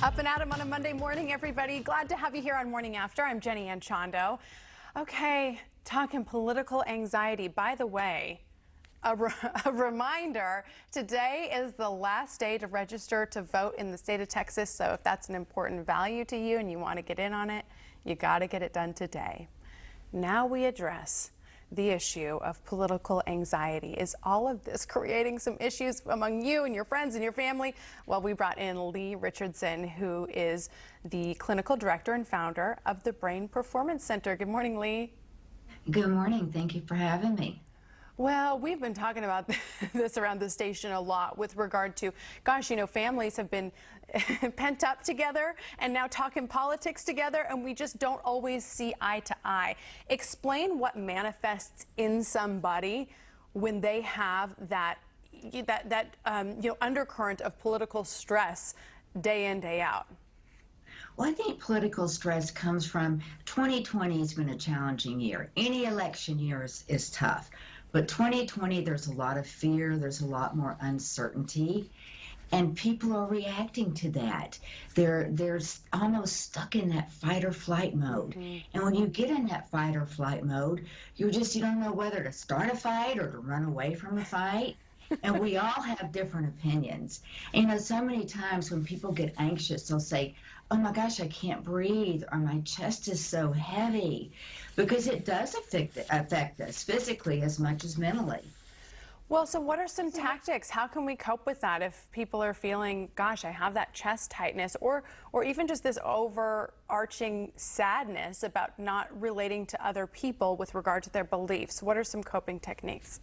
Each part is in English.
Up and at 'em on a Monday morning, everybody. Glad to have you here on Morning After. I'm Jenny Anchondo. Okay, talking political anxiety. By the way, a reminder, today is the last day to register to vote in the state of Texas. So if that's an important value to you and you want to get in on it, you got to get it done today. Now we address the issue of political anxiety. Is all of this creating some issues among you and your friends and your family? Well, we brought in Lee Richardson, who is the clinical director and founder of the Brain Performance Center. Good morning, Lee. Good morning. Thank you for having me. Well, we've been talking about this around the station a lot with regard to, gosh, you know, families have been pent up together and now talking politics together, and we just don't always see eye to eye. Explain what manifests in somebody when they have that undercurrent of political stress day in, day out. Well, I think political stress comes from 2020 has been a challenging year. Any election year is tough. But 2020, there's a lot of fear, there's a lot more uncertainty, and people are reacting to that. They're almost stuck in that fight or flight mode. Mm-hmm. And when you get in that fight or flight mode, you don't know whether to start a fight or to run away from a fight. And we all have different opinions. And, you know, so many times when people get anxious, they'll say, oh my gosh, I can't breathe, or my chest is so heavy, because it does affect us physically as much as mentally. Well, so what are some tactics? How can we cope with that if people are feeling, gosh, I have that chest tightness, or even just this overarching sadness about not relating to other people with regard to their beliefs? What are some coping techniques?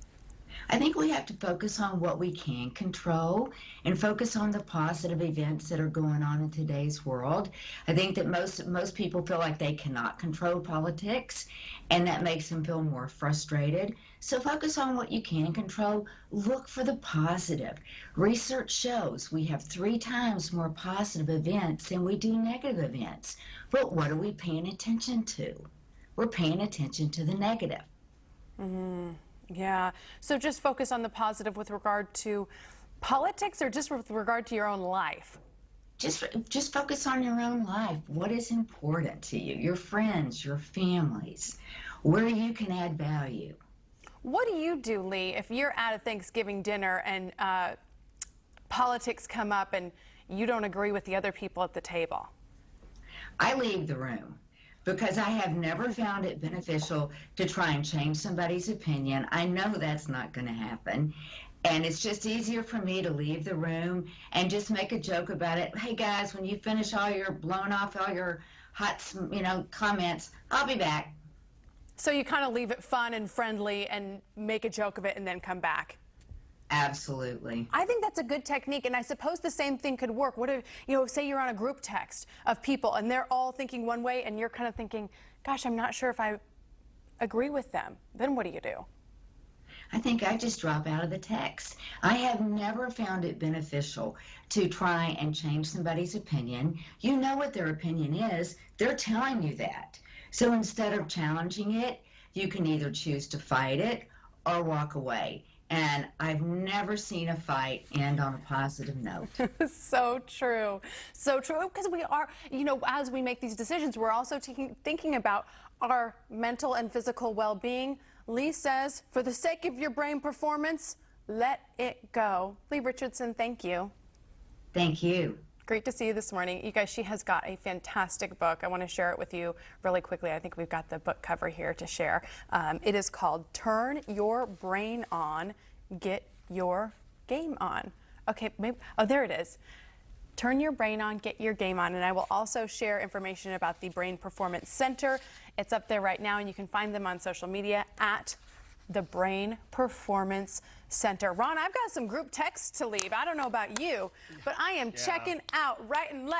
I think we have to focus on what we can control and focus on the positive events that are going on in today's world. I think that most people feel like they cannot control politics, and that makes them feel more frustrated. So focus on what you can control. Look for the positive. Research shows we have 3 times more positive events than we do negative events. But what are we paying attention to? We're paying attention to the negative. Mm-hmm. Yeah. So just focus on the positive with regard to politics, or just with regard to your own life? Just focus on your own life. What is important to you, your friends, your families, where you can add value. What do you do, Lee, if you're at a Thanksgiving dinner and politics come up and you don't agree with the other people at the table? I leave the room. Because I have never found it beneficial to try and change somebody's opinion. I know that's not going to happen. And it's just easier for me to leave the room and just make a joke about it. Hey guys, when you finish blowing off all your hot, comments, I'll be back. So you kind of leave it fun and friendly and make a joke of it and then come back. Absolutely. I think that's a good technique, and I suppose the same thing could work. What if, say you're on a group text of people and they're all thinking one way and you're kind of thinking, gosh, I'm not sure if I agree with them. Then what do you do? I think I just drop out of the text. I have never found it beneficial to try and change somebody's opinion. You know what their opinion is. They're telling you that. So instead of challenging it, you can either choose to fight it or walk away. And I've never seen a fight end on a positive note. So true. So true. Because we are, as we make these decisions, we're also thinking about our mental and physical well-being. Lee says, for the sake of your brain performance, let it go. Lee Richardson, thank you. Thank you. Great to see you this morning. You guys, she has got a fantastic book. I want to share it with you really quickly. I think we've got the book cover here to share. It is called Turn Your Brain On, Get Your Game On. Okay, there it is. Turn your brain on, get your game on. And I will also share information about the Brain Performance Center. It's up there right now, and you can find them on social media at the Brain Performance Center. Ron, I've got some group texts to leave. I don't know about you, but I am checking out right and left.